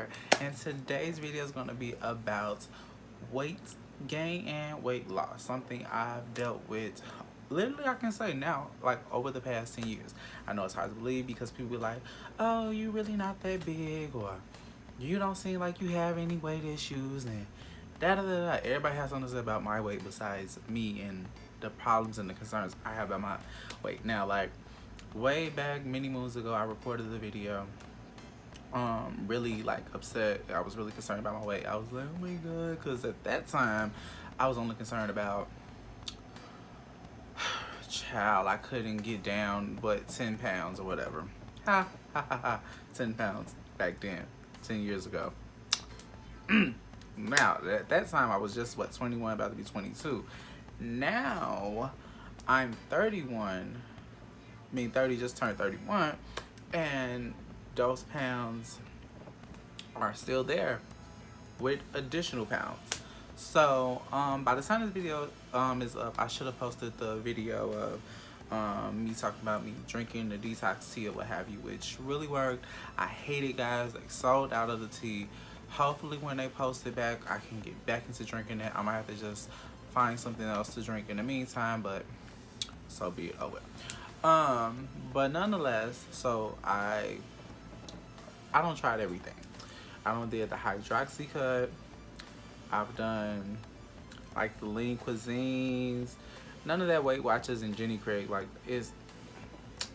here, and today's video is going to be about weight gain and weight loss, something I've dealt with literally, I can say now, like over the past 10 years. I know it's hard to believe because people be like, oh, you really not that big, or you don't seem like you have any weight issues, and da da da da. Everybody has something to say about my weight besides me and the problems and the concerns I have about my weight. Now, like, way back many moons ago, I recorded the video, really like upset. I was really concerned about my weight. I was like, oh my god, because at that time I was only concerned about child, I couldn't get down but 10 pounds or whatever. Ha ha ha ha. 10 pounds back then, 10 years ago. Now at that time I was just what, 21, about to be 22. Now I'm 31. I mean, 30, just turned 31, and those pounds are still there with additional pounds. So by the time this video is up, I should have posted the video of me talking about me drinking the detox tea or what have you, which really worked. I hate it, guys. They sold out of the tea. Hopefully when they post it back, I can get back into drinking it. I might have to just find something else to drink in the meantime, but so be it. Oh well. But nonetheless, so I don't try everything. I don't did the hydroxy cut. I've done like the lean cuisines. None of that Weight Watchers and Jenny Craig. Like it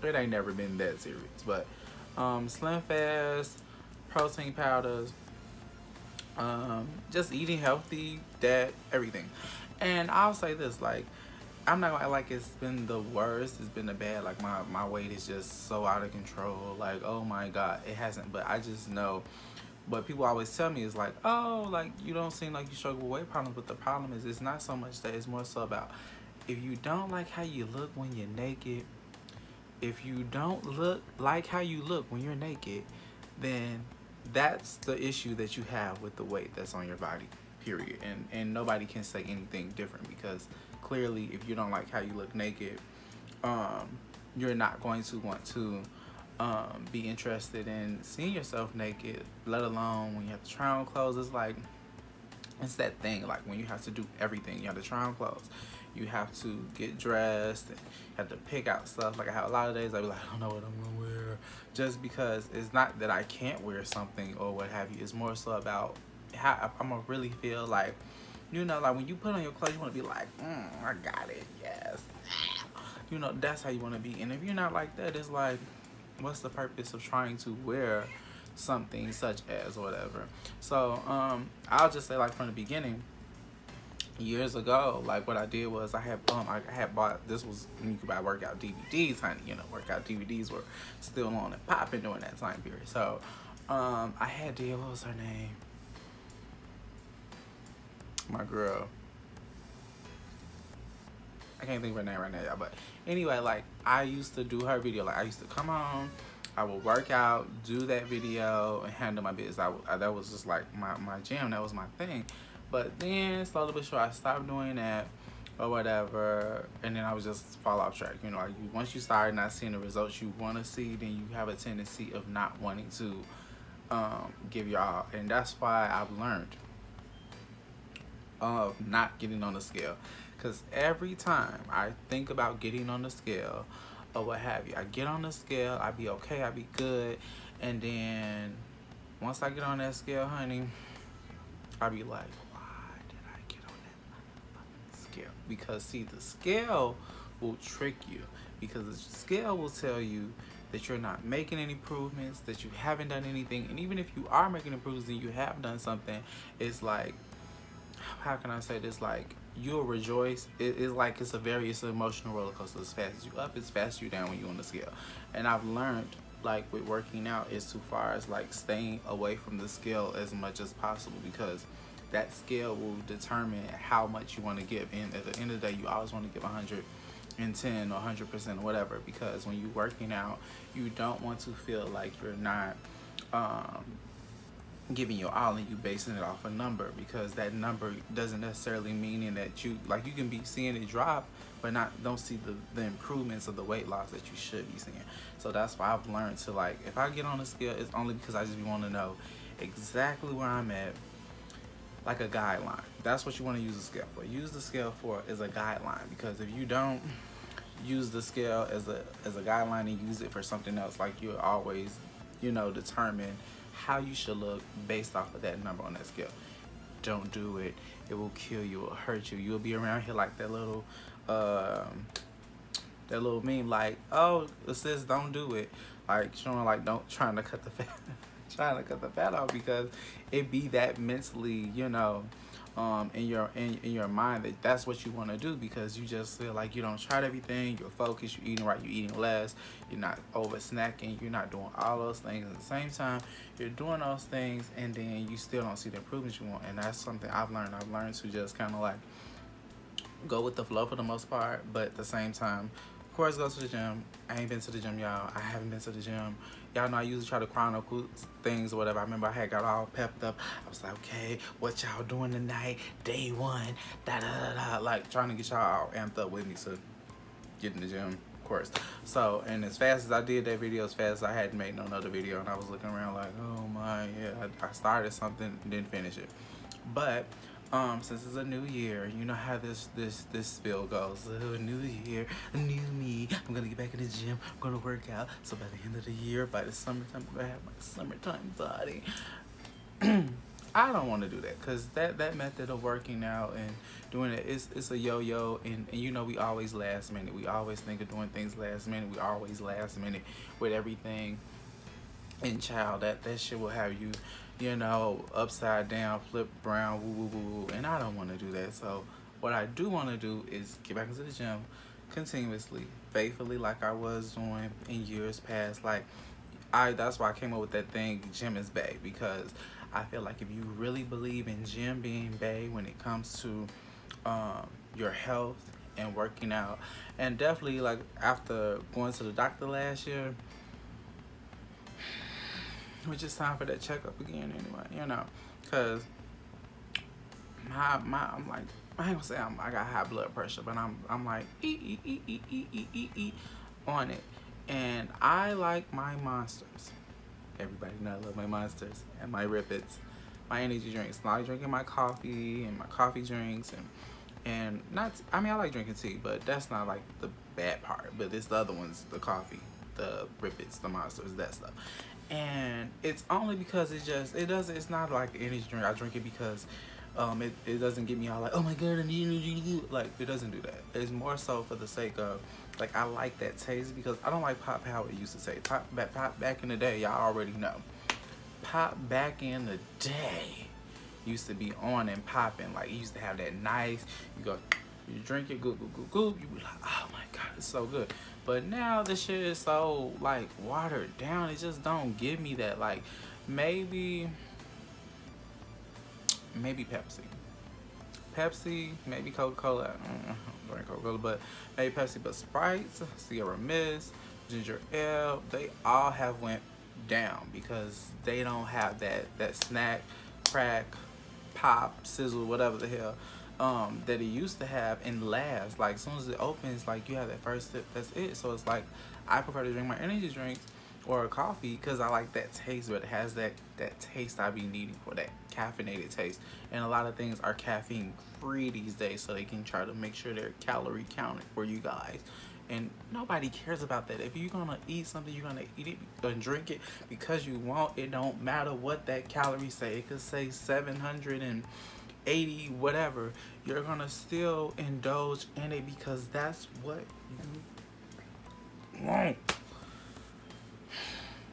ain't never been that serious. But Slim Fast, protein powders, just eating healthy, that everything. And I'll say this, like, I'm not gonna act like it's been the worst, it's been the bad, like my weight is just so out of control, like, oh my god, it hasn't. But I just know, what people always tell me is like, oh, like, you don't seem like you struggle with weight problems. But the problem is, it's not so much that, it's more so about, if you don't like how you look when you're naked, if you don't like how you look when you're naked, then that's the issue that you have with the weight that's on your body, period. And nobody can say anything different, because clearly if you don't like how you look naked, you're not going to want to be interested in seeing yourself naked, let alone when you have to try on clothes. It's like, it's that thing, like when you have to do everything, you have to try on clothes, you have to get dressed, and you have to pick out stuff. Like I have a lot of days I be like, I don't know what I'm gonna wear, just because it's not that I can't wear something or what have you. It's more so about how I'm gonna really feel, like, you know, like when you put on your clothes, you want to be like, I got it, yes, you know, that's how you want to be. And if you're not like that, it's like, what's the purpose of trying to wear something such as whatever? So I'll just say, like, from the beginning, years ago, like what I did was I had bought, this was when you could buy workout DVDs, honey. You know, workout DVDs were still on and popping during that time period. So I had what was her name? My girl, I can't think of her name right now, y'all. But anyway, like, I used to do her video. Like, I used to come on, I would work out, do that video, and handle my business. That was just like my jam. That was my thing. But then slowly but sure, I stopped doing that or whatever, and then I would just fall off track. You know, like, once you start not seeing the results you want to see, then you have a tendency of not wanting to give your all. And that's why I've learned of not getting on the scale, because every time I think about getting on the scale or what have you, I get on the scale, I be okay, I be good, and then once I get on that scale, honey, I be like, why did I get on that scale? Because see, the scale will trick you, because the scale will tell you that you're not making any improvements, that you haven't done anything. And even if you are making improvements and you have done something, it's like, how can I say this, like, you'll rejoice. It's like, it's an emotional roller coaster. As fast as you up, as fast as you down when you're on the scale. And I've learned, like, with working out, is too far as like staying away from the scale as much as possible, because that scale will determine how much you want to give. And at the end of the day, you always want to give 110 or 100% or whatever, because when you're working out, you don't want to feel like you're not giving your all and you basing it off a number, because that number doesn't necessarily mean that you, like, you can be seeing it drop but don't see the improvements of the weight loss that you should be seeing. So that's why I've learned to, like, if I get on the scale, it's only because I just want to know exactly where I'm at, like a guideline. That's what you want to use the scale for. Use the scale for as a guideline, because if you don't use the scale as a guideline and use it for something else, like you'll always, determine how you should look based off of that number on that scale. Don't do it. It will kill you. It will hurt you. You'll be around here like that little meme, like, oh, it says don't do it, like showing like don't trying to cut the fat, trying to cut the fat off, because it be that mentally, in your mind that's what you want to do, because you just feel like you don't try everything. You're focused. You're eating right. You're eating less. You're not over snacking. You're not doing all those things at the same time. You're doing those things, and then you still don't see the improvements you want. And that's something I've learned. I've learned to just kind of like go with the flow for the most part, but at the same time, of course, go to the gym. I ain't been to the gym, y'all. I haven't been to the gym. Y'all know I usually try to chronicle things or whatever. I remember I had got all pepped up. I was like, okay, what y'all doing tonight? Day one, da-da-da-da. Like, trying to get y'all all amped up with me to get in the gym, of course. So, and as fast as I did that video, as fast as I hadn't made no other video, and I was looking around like, oh my, yeah, I started something, didn't finish it. But since it's a new year, you know how this spiel goes. A new year, a new me. I'm gonna get back in the gym. I'm gonna work out. So by the end of the year, by the summertime, I'm gonna have my summertime body. I don't want to do that, because that method of working out and doing it, it's a yo-yo, and we always last minute. We always think of doing things last minute. We always last minute with everything. And child, that shit will have you, upside down, flip around, woo woo woo, and I don't want to do that. So what I do want to do is get back into the gym continuously, faithfully, like I was doing in years past. Like that's why I came up with that thing, gym is bae, because I feel like if you really believe in gym being bae when it comes to your health and working out, and definitely like after going to the doctor last year, which is time for that checkup again anyway, because I'm like, I ain't gonna say I got high blood pressure, but I'm like on it, and I like my monsters. Everybody knows I love my monsters and my Rippets, my energy drinks. I like drinking my coffee and my coffee drinks, and not, I mean, I like drinking tea, but that's not like the bad part. But it's the other ones, the coffee, the Rippets, the monsters, that stuff. And it's only because it's not like an energy drink. I drink it because it doesn't get me all like, oh my god, I need energy. Like, it doesn't do that. It's more so for the sake of, like, I like that taste, because I don't like pop how it used to taste. Pop back in the day, y'all already know. Pop back in the day used to be on and popping. Like, it used to have that nice, you drink it, goop, goop, goop, goop. You be like, oh my god, it's so good. But now this shit is so, like, watered down. It just don't give me that. Like, maybe Pepsi, maybe Coca-Cola. I don't drink Coca-Cola, but maybe Pepsi. But Sprite, Sierra Mist, Ginger Ale, they all have went down, because they don't have that snack, crack, pop, sizzle, whatever the hell that it used to have and last. Like, as soon as it opens, like, you have that first sip, that's it. So it's like, I prefer to drink my energy drinks or a coffee, because I like that taste, but it has that taste I be needing, for that caffeinated taste. And a lot of things are caffeine free these days, so they can try to make sure they're calorie counted for you guys. And nobody cares about that. If you're gonna eat something, you're gonna eat it and drink it because you want. It don't matter what that calories say. It could say 780 whatever. You're gonna still indulge in it, because that's what you want.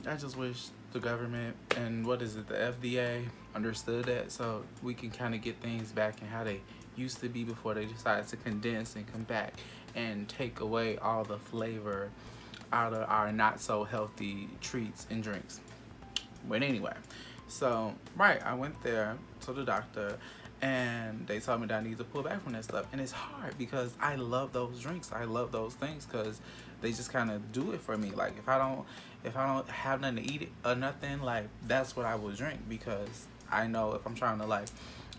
I just wish the government and the FDA understood that, so we can kind of get things back in how they used to be before they decided to condense and come back and take away all the flavor out of our not so healthy treats and drinks. But anyway, so I went there to the doctor, and they told me that I need to pull back from that stuff. And it's hard, because I love those drinks. I love those things, because they just kind of do it for me. Like, if I don't have nothing to eat or nothing, like, that's what I will drink, because I know if I'm trying to, like,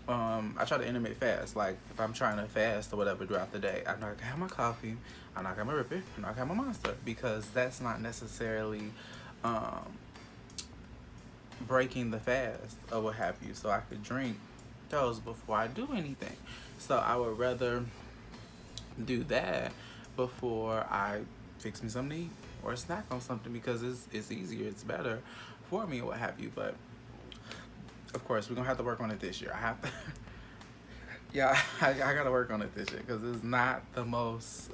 I try to intermittent fast. Like, if I'm trying to fast or whatever throughout the day, I'm not gonna have my coffee, I'm not gonna have my Ripper, I'm not gonna have my Monster, because that's not necessarily breaking the fast or what have you, so I could drink those before I do anything. So I would rather do that before I fix me something to eat or snack on something, because it's easier, it's better for me or what have you. But of course, we're gonna have to work on it this year. I have to. Yeah, I gotta work on it this year because it's not the most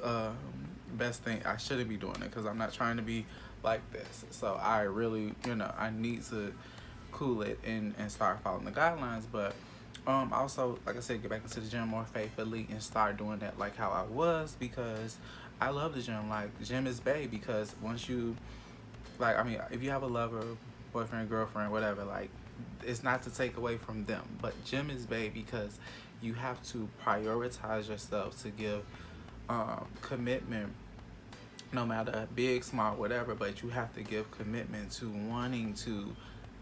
best thing. I shouldn't be doing it because I'm not trying to be like this. So I really, I need to cool it and start following the guidelines. But also, like I said, get back into the gym more faithfully and start doing that like how I was, because I love the gym. Like, the gym is bae, because once you, like, I mean, if you have a lover, boyfriend, girlfriend, whatever, like, it's not to take away from them, but gym is bae because you have to prioritize yourself to give commitment, no matter big, small, whatever, but you have to give commitment to wanting to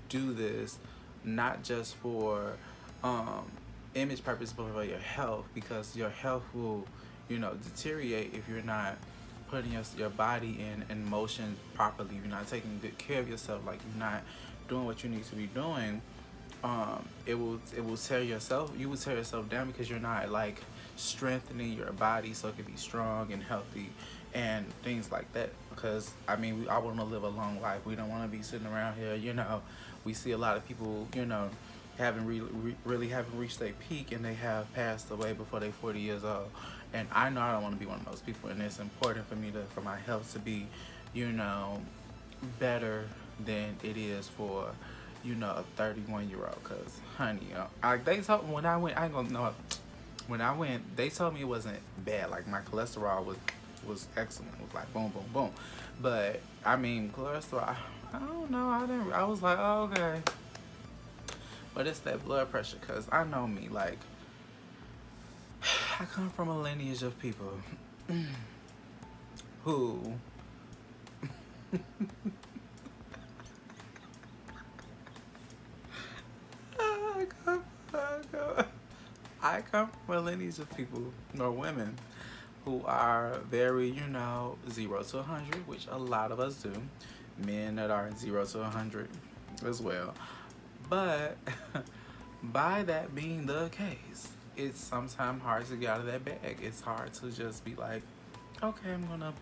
do this, not just for um, image purpose, but for your health, because your health will, deteriorate if you're not putting your body in motion properly. If you're not taking good care of yourself, like you're not doing what you need to be doing. It will tear yourself. You will tear yourself down because you're not like strengthening your body so it can be strong and healthy and things like that. Because I mean, I want to live a long life. We don't want to be sitting around here. We see a lot of people, haven't really haven't reached their peak, and they have passed away before they're 40 years old. And I know I don't want to be one of those people. And it's important for me for my health to be, better than it is for, a 31-year-old. Cause honey, like they told me when I went, I ain't gonna know. When I went, they told me it wasn't bad. Like my cholesterol was excellent. It was like boom, boom, boom. But I mean, cholesterol, I don't know. I was like, oh, okay. But it's that blood pressure, cause I know me. Like, I come from a lineage of people who I come from a lineage of people, or women, who are very, 0 to 100, which a lot of us do. Men that are 0 to 100 as well. But by that being the case, it's sometimes hard to get out of that bag. It's hard to just be like, okay, I'm gonna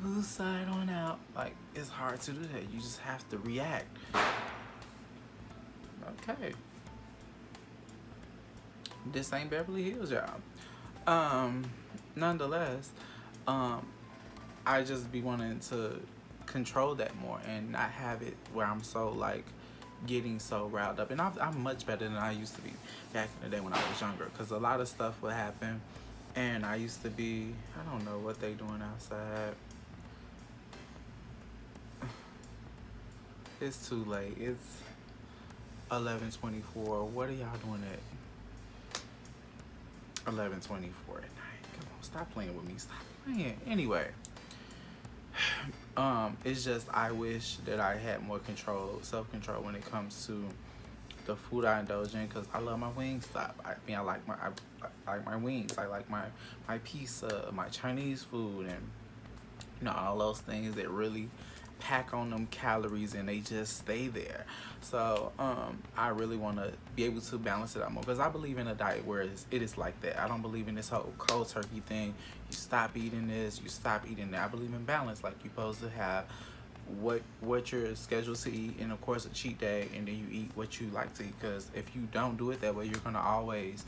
lose side on out. Like, it's hard to do that. You just have to react. Okay. This ain't Beverly Hills, y'all. Nonetheless, um, I just be wanting to control that more and not have it where I'm so like getting so riled up. And I'm much better than I used to be back in the day when I was younger, because a lot of stuff would happen, and I used to be, I don't know what they doing outside. It's too late. It's 11:24. What are y'all doing at 11:24 at night? Come on, stop playing with me. Stop playing. Anyway, it's just I wish that I had more control, self-control when it comes to the food I indulge in, because I love my Wingstop. I mean, I like my wings. I like my pizza, my Chinese food, and all those things that really pack on them calories and they just stay there. So I really want to be able to balance it out more, because I believe in a diet where it is like that. I don't believe in this whole cold turkey thing. You stop eating this, you stop eating that. I believe in balance. Like, you're supposed to have what you're scheduled to eat, and of course a cheat day, and then you eat what you like to eat. Because if you don't do it that way, you're gonna always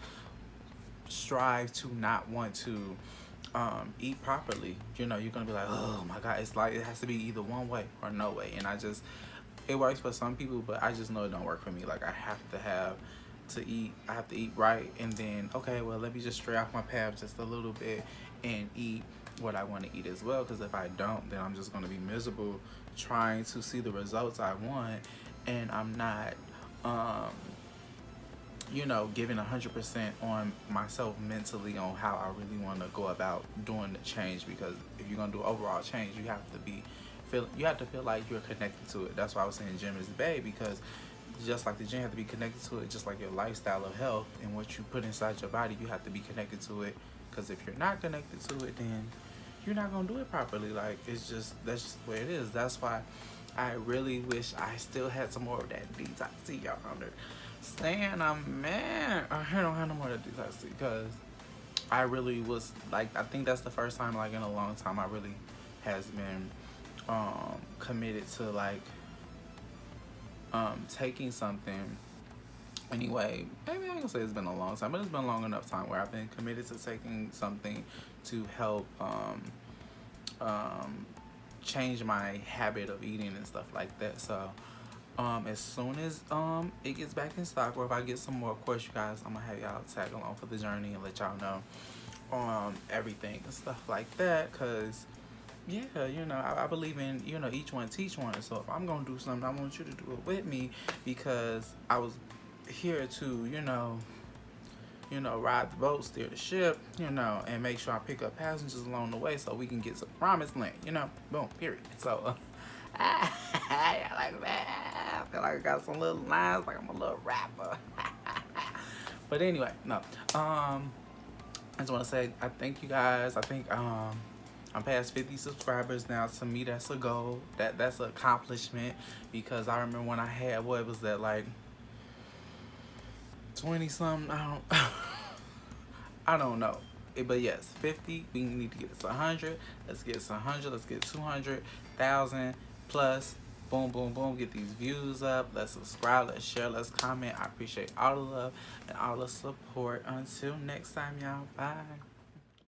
strive to not want to eat properly. You're gonna be like, oh my god, it's like it has to be either one way or no way. And it works for some people, but I just know it don't work for me. Like, I have to eat right, and then, okay, well, let me just stray off my path just a little bit and eat what I want to eat as well. Because if I don't, then I'm just gonna be miserable trying to see the results I want, and I'm not giving 100% on myself mentally on how I really want to go about doing the change. Because if you're gonna do overall change, you have to feel like you're connected to it. That's why I was saying gym is bad, because just like the gym have to be connected to it, just like your lifestyle of health and what you put inside your body, you have to be connected to it. Because if you're not connected to it, then you're not gonna do it properly. Like, that's just the way it is. That's why I really wish I still had some more of that detox tea, y'all understand. I'm mad I don't have no more of that detox tea, because I really was like, I think that's the first time like in a long time I really has been committed to like taking something. Anyway, maybe I can say it's been a long time, but it's been long enough time where I've been committed to taking something to help um, change my habit of eating and stuff like that. So as soon as it gets back in stock, or if I get some more, of course, you guys, I'm gonna have y'all tag along for the journey and let y'all know everything and stuff like that. Cause yeah, I believe in, each one teach one. So if I'm gonna do something, I want you to do it with me, because I was here to, ride the boat, steer the ship, and make sure I pick up passengers along the way so we can get to the promised land, boom, period. So, I like that. I feel like I got some little lines, like I'm a little rapper. But anyway, no. I just want to say I thank you guys. I think I'm past 50 subscribers now. To me, that's a goal. That's an accomplishment, because I remember when I had, what was that, like 20 something, I don't know. But yes, 50, we need to get it to 100. Let's get it to 100. Let's get 200,000 plus. Boom, boom, boom. Get these views up. Let's subscribe. Let's share. Let's comment. I appreciate all the love and all the support. Until next time, y'all. Bye.